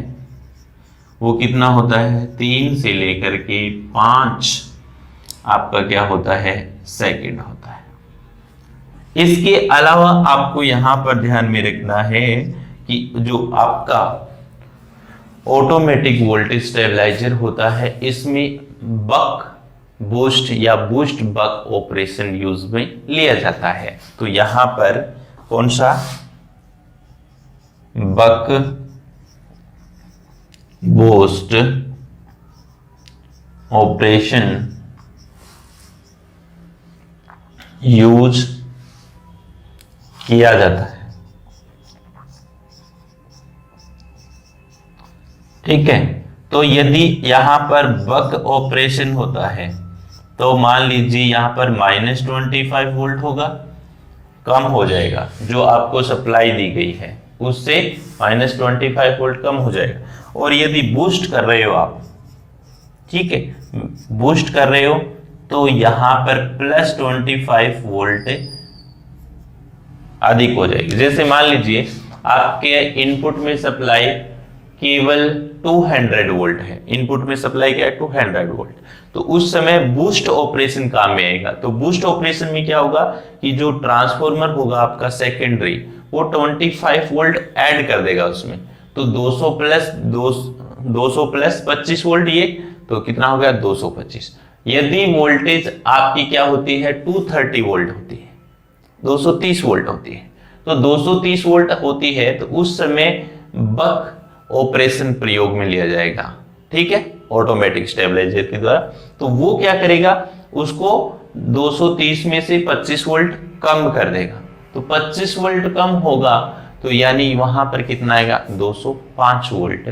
वो कितना होता है, 3 से लेकर के 5 आपका क्या होता है, सेकंड होता है। इसके अलावा आपको यहां पर ध्यान में रखना है कि जो आपका ऑटोमेटिक वोल्टेज स्टेबलाइजर होता है इसमें बक बूस्ट या बूस्ट बक ऑपरेशन यूज में लिया जाता है। तो यहां पर कौन सा, बक बूस्ट ऑपरेशन यूज किया जाता है। ठीक है, तो यदि यहां पर बक ऑपरेशन होता है तो मान लीजिए यहां पर -25 वोल्ट होगा, कम हो जाएगा, जो आपको सप्लाई दी गई है उससे -25 वोल्ट कम हो जाएगा। और यदि बूस्ट कर रहे हो आप, ठीक है, बूस्ट कर रहे हो तो यहां पर +25 वोल्ट अधिक हो जाएगी। जैसे मान लीजिए आपके इनपुट में सप्लाई केवल 200 वोल्ट है, इनपुट में सप्लाई क्या है, 200 वोल्ट, तो उस समय बूस्ट ऑपरेशन काम में आएगा। तो बूस्ट ऑपरेशन में क्या होगा कि जो ट्रांसफॉर्मर होगा आपका सेकेंडरी वो 25 वोल्ट ऐड कर देगा उसमें, तो 200 प्लस 25 वोल्ट, ये तो कितना हो गया, 225। यदि वोल्टेज आपकी क्या होती है, 230 वोल्ट होती है, 230 वोल्ट होती है, तो 230 वोल्ट होती है तो उस समय बक ऑपरेशन प्रयोग में लिया जाएगा। ठीक है, ऑटोमेटिक स्टेबलाइजर के द्वारा। तो वो क्या करेगा, उसको 230 में से 25 वोल्ट कम कर देगा। तो 25 वोल्ट कम होगा तो यानी वहां पर कितना आएगा, 205 वोल्ट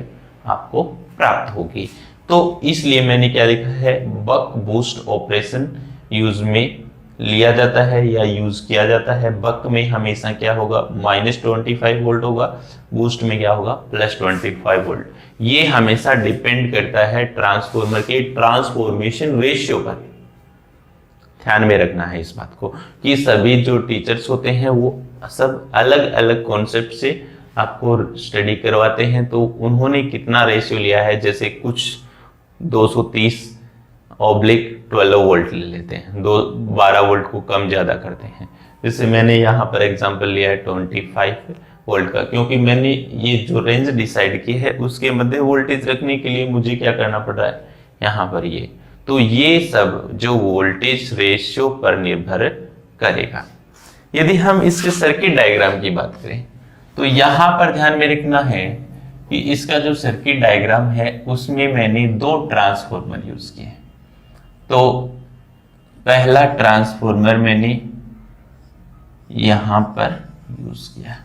आपको प्राप्त होगी। तो इसलिए मैंने क्या लिखा है, बक बूस्ट ऑपरेशन यूज में लिया जाता है या यूज किया जाता है। बक में हमेशा क्या होगा, -25 वोल्ट होगा, बूस्ट में क्या होगा, +25 वोल्ट। ये हमेशा डिपेंड करता है ट्रांसफॉर्मर के ट्रांसफॉर्मेशन रेशियो पर। ध्यान में रखना है इस बात को कि सभी जो टीचर्स होते हैं वो सब अलग अलग कॉन्सेप्ट से आपको स्टडी करवाते हैं, तो उन्होंने कितना रेशियो लिया है, जैसे कुछ 230/12 वोल्ट ले लेते हैं, 12 वोल्ट को कम ज्यादा करते हैं। जैसे मैंने यहाँ पर एग्जांपल लिया है 25 वोल्ट का, क्योंकि मैंने ये जो रेंज डिसाइड की है उसके मध्य वोल्टेज रखने के लिए मुझे क्या करना पड़ रहा है, यहाँ पर ये। तो ये सब जो वोल्टेज रेशियो पर निर्भर करेगा। यदि हम इसके सर्किट डायग्राम की बात करें तो यहां पर ध्यान में रखना है कि इसका जो सर्किट डायग्राम है उसमें मैंने 2 ट्रांसफॉर्मर यूज किए। तो पहला ट्रांसफॉर्मर मैंने यहां पर यूज किया,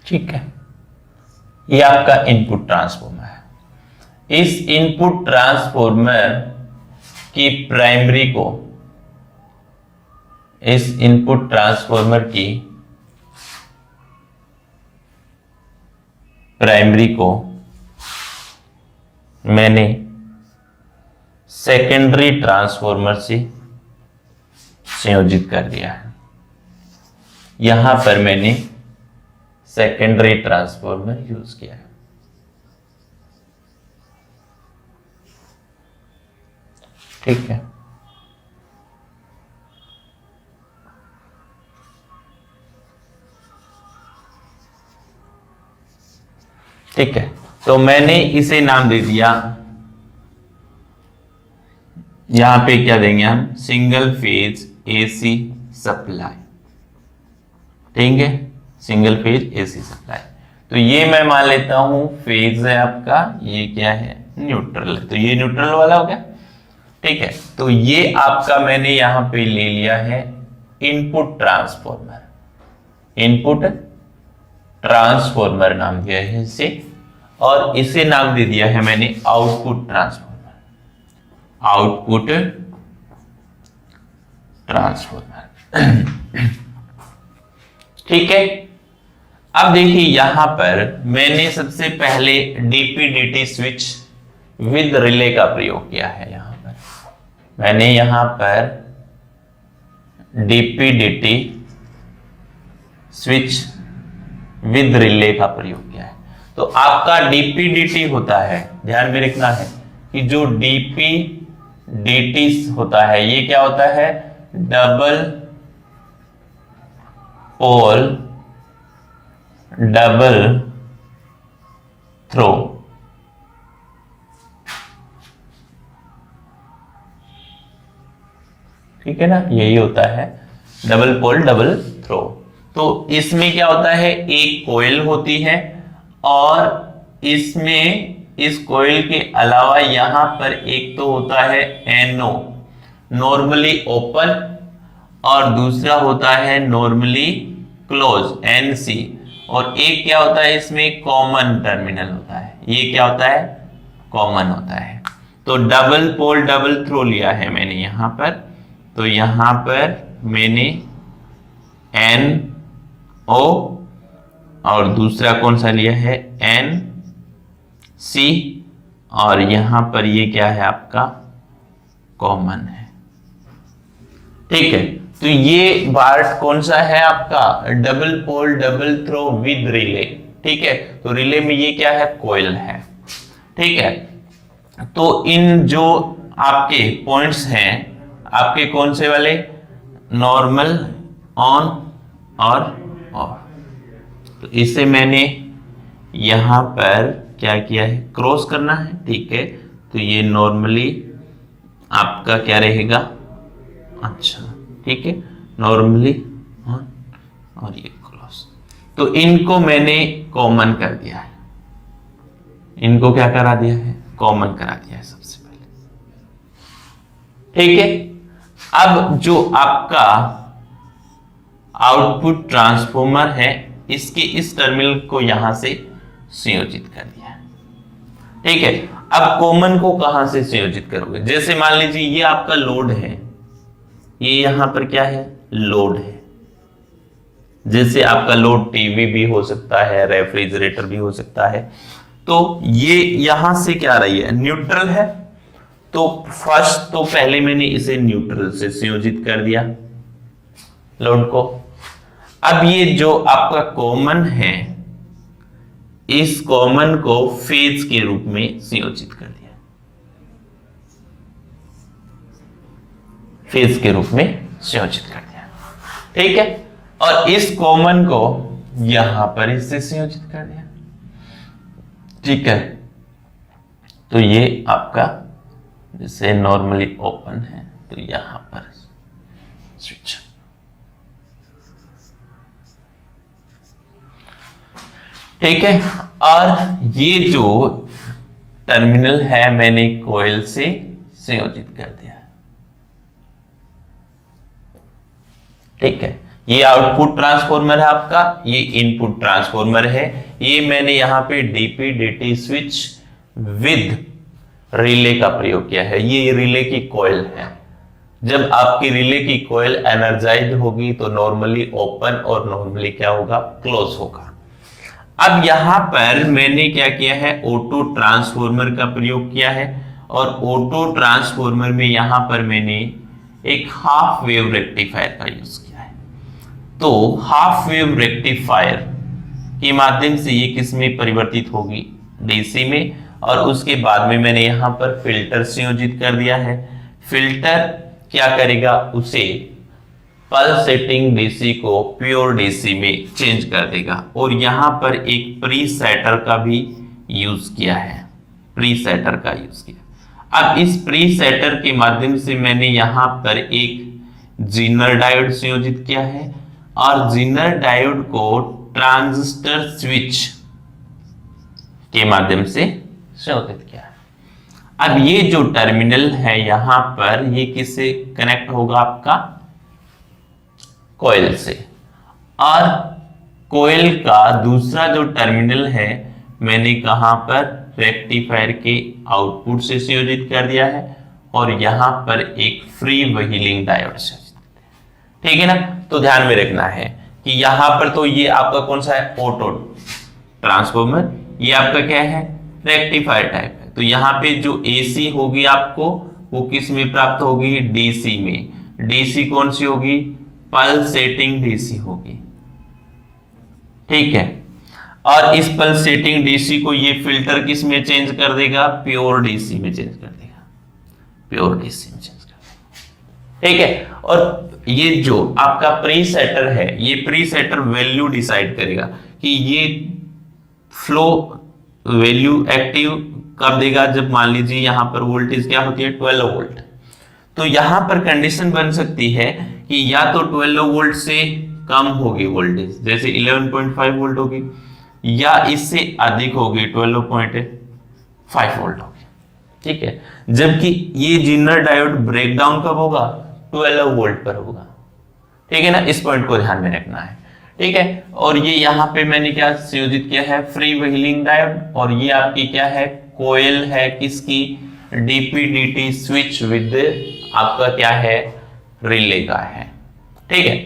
ठीक है, ये आपका इनपुट ट्रांसफॉर्मर है। इस इनपुट ट्रांसफॉर्मर की प्राइमरी को, इस इनपुट ट्रांसफॉर्मर की प्राइमरी को मैंने सेकेंडरी ट्रांसफॉर्मर से संयोजित कर दिया है। यहां पर मैंने सेकेंडरी ट्रांसफॉर्मर यूज किया है, ठीक है। ठीक है, तो मैंने इसे नाम दे दिया, यहां पे क्या देंगे हम, सिंगल फेज एसी सप्लाई, ठीक है, सिंगल फेज एसी सप्लाई। तो ये मैं मान लेता हूं फेज है आपका, ये क्या है, न्यूट्रल है, तो ये न्यूट्रल वाला हो गया, ठीक है। तो ये आपका मैंने यहां पे ले लिया है इनपुट ट्रांसफॉर्मर, इनपुट ट्रांसफॉर्मर नाम दिया है इसे, और इसे नाम दे दिया है मैंने आउटपुट ट्रांसफॉर्मर, आउटपुट ट्रांसफॉर्मर, ठीक है। अब देखिए यहां पर मैंने सबसे पहले डीपी-डीटी स्विच विद रिले का प्रयोग किया है। यहां पर मैंने यहां पर डीपी-डीटी स्विच विद रिले का प्रयोग किया है। तो आपका डीपी-डीटी होता है, ध्यान में रखना है कि जो डीपी-डीटी होता है ये क्या होता है, डबल पोल डबल थ्रो, ठीक है ना, यही होता है डबल पोल डबल थ्रो। तो इसमें क्या होता है, एक कोयल होती है और इसमें इस कोयल के अलावा यहां पर एक तो होता है एनो, नॉर्मली ओपन, और दूसरा होता है नॉर्मली क्लोज, एनसी, और एक क्या होता है इसमें कॉमन टर्मिनल होता है, ये क्या होता है, कॉमन होता है। तो डबल पोल डबल थ्रो लिया है मैंने यहां पर, तो यहां पर मैंने एन ओ और दूसरा कौन सा लिया है, एन सी, और यहां पर ये क्या है आपका कॉमन है, ठीक है। तो ये पार्ट कौन सा है आपका, double pole double throw with relay, ठीक है। तो रिले में ये क्या है, कोयल है, ठीक है। तो इन जो आपके पॉइंट्स हैं आपके कौन से वाले, नॉर्मल, ऑन और ऑफ, तो इसे मैंने यहां पर क्या किया है, क्रॉस करना है, ठीक है। तो ये नॉर्मली आपका क्या रहेगा, अच्छा, ठीक है, नॉर्मली ऑन और ये क्लोज। तो इनको मैंने कॉमन कर दिया है, इनको क्या करा दिया है, कॉमन करा दिया है सबसे पहले, ठीक है। अब जो आपका आउटपुट ट्रांसफॉर्मर है, इसके इस टर्मिनल को यहां से संयोजित कर दिया, ठीक है। अब कॉमन को कहां से संयोजित करोगे? जैसे मान लीजिए ये आपका लोड है, ये यहां पर क्या है? लोड है। जैसे आपका लोड टीवी भी हो सकता है, रेफ्रिजरेटर भी हो सकता है। तो ये यहां से क्या रही है? न्यूट्रल है। तो फर्स्ट तो पहले मैंने इसे न्यूट्रल से संयोजित कर दिया लोड को। अब ये जो आपका कॉमन है, इस कॉमन को फेज के रूप में संयोजित कर दिया, फेज के रूप में संयोजित कर दिया, ठीक है। और इस कॉमन को यहां पर इससे संयोजित कर दिया, ठीक है। तो ये आपका जैसे नॉर्मली ओपन है, तो यहां पर स्विच, ठीक है। और ये जो टर्मिनल है मैंने कॉइल से संयोजित कर दिया, ठीक है। ये आउटपुट ट्रांसफॉर्मर है आपका, ये इनपुट ट्रांसफॉर्मर है। ये मैंने यहां पे DP DT switch with relay का प्रयोग किया है। ये रिले की कॉइल है। जब आपकी रिले की कॉइल एनर्जाइज होगी तो नॉर्मली ओपन और नॉर्मली क्या होगा? क्लोज होगा। अब यहां पर मैंने क्या किया है? ऑटो ट्रांसफॉर्मर का प्रयोग किया है। और ऑटो ट्रांसफॉर्मर में यहां पर मैंने एक हाफ वेव रेक्टिफायर का यूज किया है। तो हाफ वेव रेक्टिफायर के माध्यम से ये किस में परिवर्तित होगी? डीसी में। और उसके बाद में मैंने यहां पर फिल्टर संयोजित कर दिया है। फिल्टर क्या करेगा? उसे पल्सेटिंग डीसी को प्योर डीसी में चेंज कर देगा। और यहां पर एक प्री सेटर का भी यूज किया है, प्री सेटर का यूज किया। अब इस प्री सेटर के माध्यम से मैंने यहां पर एक जीनर डायोड संयोजित किया है और जीनर डायोड को ट्रांजिस्टर स्विच के माध्यम से संयोजित किया है। अब ये जो टर्मिनल है यहां पर, ये किससे कनेक्ट होगा? आपका कॉइल से। और कॉइल का दूसरा जो टर्मिनल है मैंने कहां पर? रेक्टिफायर के आउटपुट से संयोजित कर दिया है। और यहां पर एक फ्री व्हीलिंग डायोड से, ठीक है ना। तो ध्यान में रखना है कि यहां पर तो ये आपका कौन सा है? Auto transformer. ये आपका क्या है? रेक्टिफायर टाइप है। तो यहां पे जो एसी होगी आपको, वो किस में प्राप्त होगी? डीसी में। डीसी कौन सी होगी? पल्सेटिंग डीसी होगी, ठीक है। और इस पल्सेटिंग डीसी को ये फिल्टर किस में चेंज कर देगा? प्योर डीसी में चेंज कर देगा, प्योर डीसी में चेंज कर देगा, ठीक है। और ये जो आपका प्री सेटर है, ये प्री सेटर वैल्यू डिसाइड करेगा कि ये फ्लो वैल्यू एक्टिव कब देगा? जब मान लीजिए यहां पर वोल्टेज क्या होती है? 12 वोल्ट। तो यहां पर कंडीशन बन सकती है कि या तो 12 वोल्ट से कम होगी वोल्टेज, जैसे 11.5 वोल्ट होगी, या इससे अधिक होगी 12.5 वोल्ट होगी, ठीक है। जबकि ये जीनर डायोड ब्रेकडाउन कब होगा? 12 वोल्ट पर होगा, ठीक है ना। इस पॉइंट को ध्यान में रखना है, ठीक है। और ये यहां पे मैंने क्या संयोजित किया है? Free wheeling diode. और ये आपकी क्या है? कोयल है किसकी? डीपीडीटी स्विच विद आपका क्या है? रिले का है, ठीक है।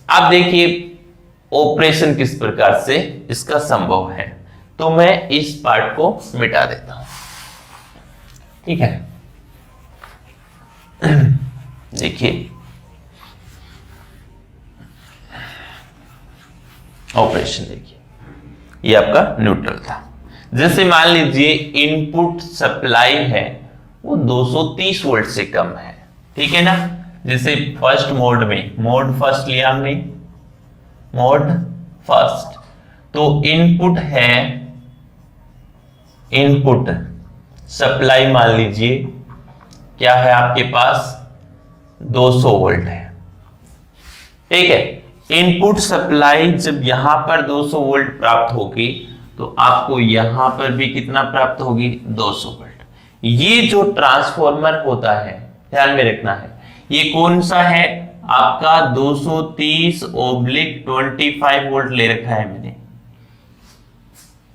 अब देखिए ऑपरेशन किस प्रकार से इसका संभव है। तो मैं इस पार्ट को मिटा देता हूं, ठीक है। देखिए ऑपरेशन, देखिए ये आपका न्यूट्रल था। जैसे मान लीजिए इनपुट सप्लाई है वो 230 वोल्ट से कम है, ठीक है ना। जैसे फर्स्ट मोड में, मोड फर्स्ट लिया हमने, मोड फर्स्ट, तो इनपुट है, इनपुट सप्लाई मान लीजिए क्या है आपके पास? 200 वोल्ट है, ठीक है। इनपुट सप्लाई जब यहां पर 200 वोल्ट प्राप्त होगी तो आपको यहां पर भी कितना प्राप्त होगी? 200 वोल्ट। ये जो ट्रांसफॉर्मर होता है ध्यान में रखना है। ये कौन सा है आपका 230/25 वोल्ट ले रखा है मैंने,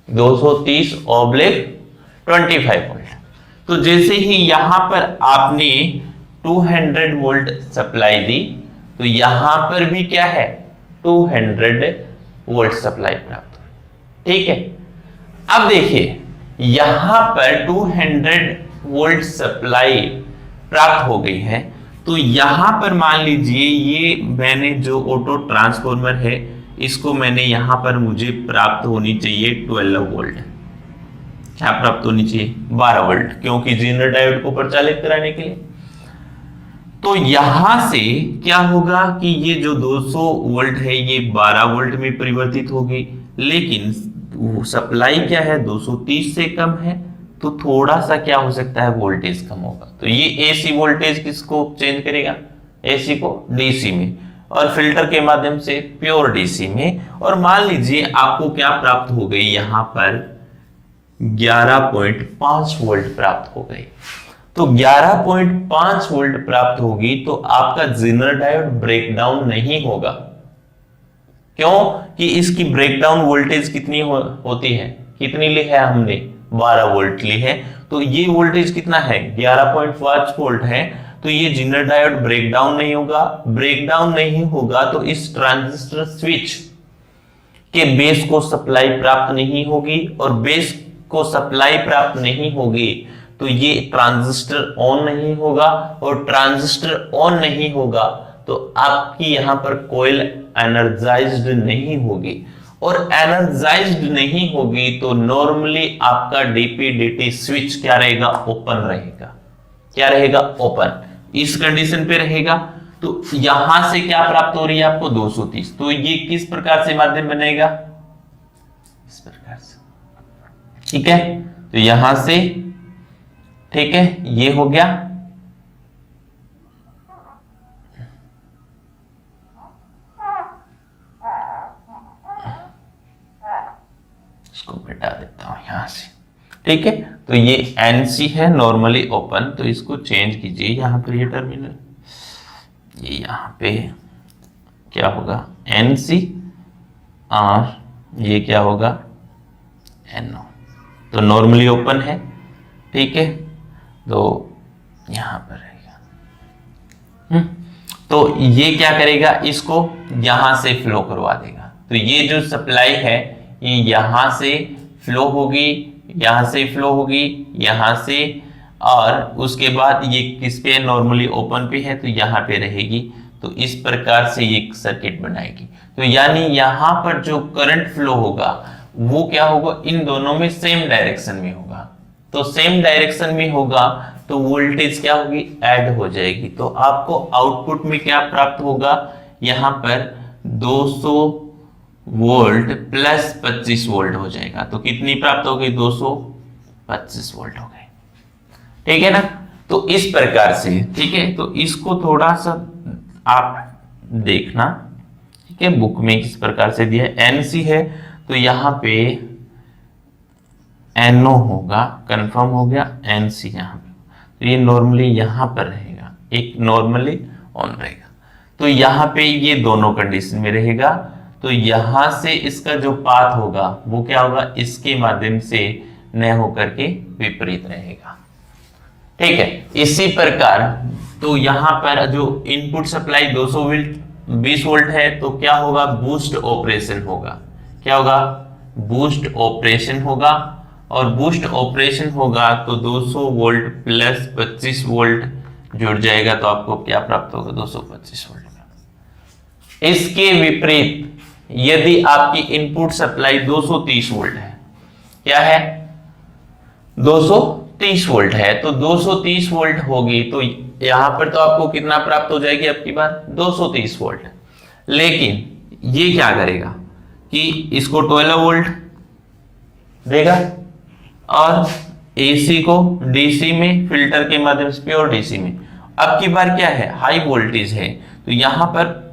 230/25 वोल्ट। तो जैसे ही यहां पर आपने 200 वोल्ट सप्लाई दी तो यहां पर भी क्या है 200 वोल्ट सप्लाई प्राप्त हुई, ठीक है। अब देखिए यहां पर 200 वोल्ट सप्लाई प्राप्त हो गई है, तो यहां पर मान लीजिए ये मैंने जो ऑटो ट्रांसफॉर्मर है इसको मैंने यहां पर मुझे प्राप्त होनी चाहिए 12 वोल्ट। क्या प्राप्त होनी चाहिए 12 वोल्ट, क्योंकि जेनर डायोड को प्रचालित कराने के लिए। तो यहां से क्या होगा कि ये जो 200 वोल्ट है ये 12 वोल्ट में परिवर्तित होगी, लेकिन सप्लाई क्या है 230 से कम है, तो थोड़ा सा क्या हो सकता है वोल्टेज कम होगा। तो ये एसी वोल्टेज किसको चेंज करेगा, एसी को डीसी में, और फिल्टर के माध्यम से प्योर डीसी में। और मान लीजिए आपको क्या प्राप्त हो गई, यहां पर 11.5 वोल्ट प्राप्त हो गई। तो 11.5 वोल्ट प्राप्त होगी तो आपका जेनर डायोड ब्रेकडाउन नहीं होगा। क्यों कि इसकी ब्रेकडाउन वोल्टेज कितनी होती है, कितनी ली है हमने 12 वोल्ट ली है, तो ये वोल्टेज कितना है 11.5 वोल्ट है। तो ये जेनर डायोड ब्रेकडाउन नहीं होगा, ब्रेकडाउन नहीं होगा तो इस ट्रांजिस्टर स्विच के बेस को सप्लाई प्राप्त नहीं होगी, और बेस को सप्लाई प्राप्त नहीं होगी तो ये ट्रांजिस्टर ऑन नहीं होगा, और ट्रांजिस्टर ऑन नहीं होगा तो आपकी यहां पर कॉइल एनर्जाइज्ड नहीं होगी, और एनर्जाइज्ड नहीं होगी तो नॉर्मली आपका डीपी-डीटी स्विच क्या रहेगा ओपन रहेगा। क्या रहेगा ओपन, इस कंडीशन पे रहेगा। तो यहां से क्या प्राप्त हो रही है आपको 230, तो ये किस प्रकार से माध्यम बनेगा, इस प्रकार से, ठीक है। तो यहां से ठीक है ये हो गया, इसको मिटा देता हूं यहां से, ठीक है। तो ये एनसी है नॉर्मली ओपन, तो इसको चेंज कीजिए, यहां पर ये टर्मिनल, ये यहां पे क्या होगा एनसी, और ये क्या होगा एनओ, तो नॉर्मली ओपन है, ठीक है। तो यहां पर रहेगा, तो ये क्या करेगा इसको यहां से फ्लो करवा देगा। तो ये जो सप्लाई है ये यहां से फ्लो होगी, यहां से फ्लो होगी, यहां से, और उसके बाद ये किस पे नॉर्मली ओपन पे है तो यहां पे रहेगी। तो इस प्रकार से ये सर्किट बनाएगी। तो यानी यहां पर जो करंट फ्लो होगा वो क्या होगा इन दोनों में सेम डायरेक्शन में होगा। तो सेम डायरेक्शन में होगा तो वोल्टेज क्या होगी ऐड हो जाएगी। तो आपको आउटपुट में क्या प्राप्त होगा, यहां पर 200 वोल्ट प्लस 25 वोल्ट हो जाएगा। तो कितनी प्राप्त हो गई 225 वोल्ट हो गए, ठीक है ना। तो इस प्रकार से, ठीक है। तो इसको थोड़ा सा आप देखना, ठीक है, बुक में किस प्रकार से दिया है। एनसी है तो यहां पे एनओ होगा, कंफर्म हो गया एनसी यहां पे, तो ये नॉर्मली यहां पर रहेगा, एक नॉर्मली ऑन रहेगा। तो यहां पे ये दोनों कंडीशन में रहेगा। तो यहां से इसका जो पाथ होगा वो क्या होगा इसके माध्यम से न होकर के विपरीत रहेगा, ठीक है। इसी प्रकार तो यहां पर जो इनपुट सप्लाई 220 वोल्ट है तो क्या होगा बूस्ट ऑपरेशन होगा। क्या होगा बूस्ट ऑपरेशन होगा, और बूस्ट ऑपरेशन होगा तो 200 वोल्ट प्लस 25 वोल्ट जुड़ जाएगा तो आपको क्या प्राप्त होगा 225 वोल्ट का। इसके विपरीत यदि आपकी इनपुट सप्लाई 230 वोल्ट है, क्या है 230 वोल्ट है, तो 230 वोल्ट होगी तो यहां पर तो आपको कितना प्राप्त हो जाएगी आपकी बात 230 वोल्ट। लेकिन ये क्या करेगा कि इसको 12 वोल्ट देगा, और एसी को डीसी में फिल्टर के माध्यम से प्योर डीसी में। अब की बार क्या है हाई वोल्टेज है, तो यहां पर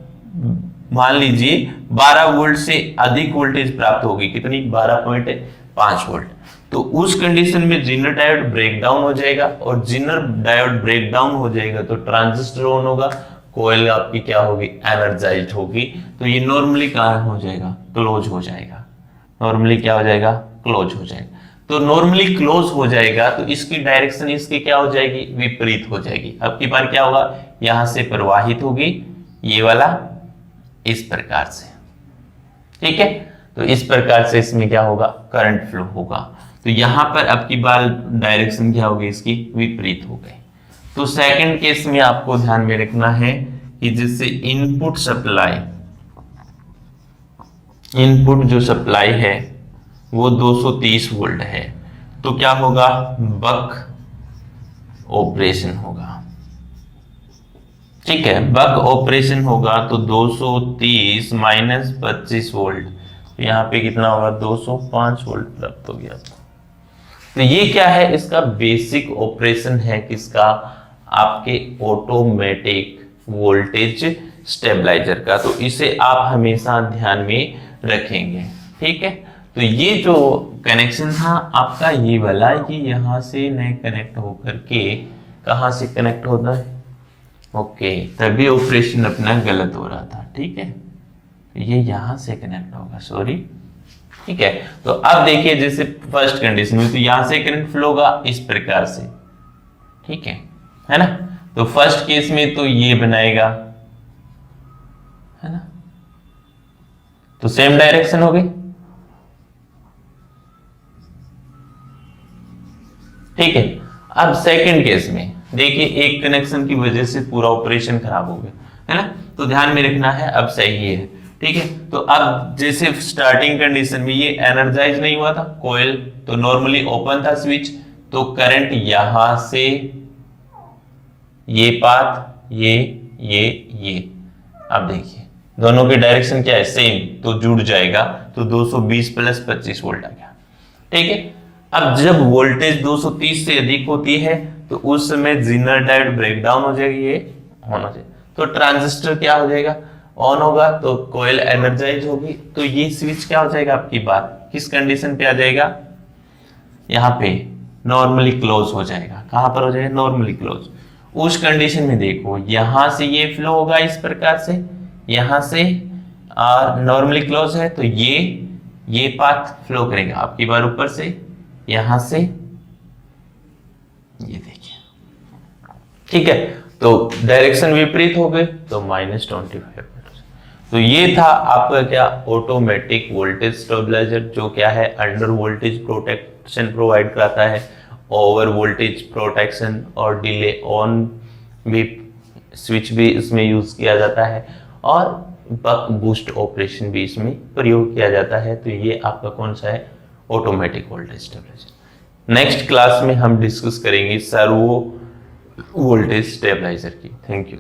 मान लीजिए 12 वोल्ट से अधिक वोल्टेज प्राप्त होगी, कितनी 12.5 वोल्ट। तो उस कंडीशन में जीनर डायोड ब्रेक डाउन हो जाएगा, और जीनर डायोड ब्रेक डाउन हो जाएगा तो ट्रांजिस्टर ऑन होगा, कोयल आपकी क्या होगी, एनर्जाइज्ड होगी। तो ये नॉर्मली कहाँ हो जाएगा, क्लोज हो जाएगा। नॉर्मली क्या हो जाएगा, क्लोज हो जाएगा। तो नॉर्मली क्लोज हो जाएगा तो इसकी डायरेक्शन इसकी क्या हो जाएगी, विपरीत हो जाएगी। अब की बार क्या होगा, यहां से प्रवाहित होगी ये वाला इस प्रकार से, ठीक है। तो इस प्रकार से इसमें क्या होगा, करंट फ्लो होगा। तो यहां पर अब की बार डायरेक्शन क्या होगी, इसकी विपरीत हो गई। तो सेकंड केस में आपको ध्यान में रखना है कि जिससे इनपुट जो सप्लाई है वो 230 वोल्ट है, तो क्या होगा, बक ऑपरेशन होगा, ठीक है। बक ऑपरेशन होगा तो 230 माइनस 25 वोल्ट, तो यहाँ पे कितना होगा, 205 वोल्ट प्राप्त हो गया। तो ये क्या है, इसका बेसिक ऑपरेशन है किसका, आपके ऑटोमेटिक वोल्टेज स्टेबलाइजर का। तो इसे आप हमेशा ध्यान में रखेंगे, ठीक है। तो ये जो कनेक्शन था आपका ये वाला, ये यहां से नहीं कनेक्ट होकर के कहां से कनेक्ट होता है, ओके, तभी ऑपरेशन अपना गलत हो रहा था, ठीक है। ये यहां से कनेक्ट होगा, सॉरी, ठीक है। तो अब देखिए जैसे फर्स्ट कंडीशन में तो यहां से करंट फ्लो होगा इस प्रकार से, ठीक है ना। तो फर्स्ट केस में तो ये बनाएगा, है ना, तो सेम डायरेक्शन हो गई, ठीक है। अब सेकंड केस में देखिए एक कनेक्शन की वजह से पूरा ऑपरेशन खराब हो गया, है ना। तो ध्यान में रखना है, अब सही है, ठीक है। तो अब जैसे स्टार्टिंग कंडीशन में ये एनर्जाइज नहीं हुआ था कोयल, तो नॉर्मली ओपन था स्विच, तो करंट यहां से ये पाथ ये अब देखिए दोनों की डायरेक्शन क्या है, सेम, तो जुड़ जाएगा, तो 220 प्लस 25 वोल्ट आ गया, ठीक है। अब जब वोल्टेज 230 से अधिक होती है तो उस समय जीनर डायोड ब्रेक डाउन हो जाएगी, ये ऑन हो जाएगा, तो ट्रांजिस्टर क्या हो जाएगा, ऑन होगा, तो कोयल एनर्जाइज होगी, तो ये स्विच क्या हो जाएगा, आपकी बात किस कंडीशन पे आ जाएगा, यहाँ पे नॉर्मली क्लोज हो जाएगा। कहां पर हो जाएगा, नॉर्मली क्लोज। उस कंडीशन में देखो यहां से ये फ्लो होगा इस प्रकार से, यहां से नॉर्मली क्लोज है, तो ये पाथ फ्लो करेगा आपकी बार ऊपर से, यहां से, ये देखिए, ठीक है। तो डायरेक्शन विपरीत हो गए, तो -25। तो ये था आपका क्या, ऑटोमेटिक वोल्टेज स्टेबलाइजर, जो क्या है, अंडर वोल्टेज प्रोटेक्शन प्रोवाइड कराता है, ओवर वोल्टेज प्रोटेक्शन और डिले ऑन भी स्विच भी इसमें यूज किया जाता है, और बक बूस्ट ऑपरेशन भी इसमें प्रयोग किया जाता है। तो ये आपका कौन सा है, automatic voltage stabiliser. Next class में हम डिस्कस करेंगे सर्वो वोल्टेज स्टेबलाइजर की। Thank you.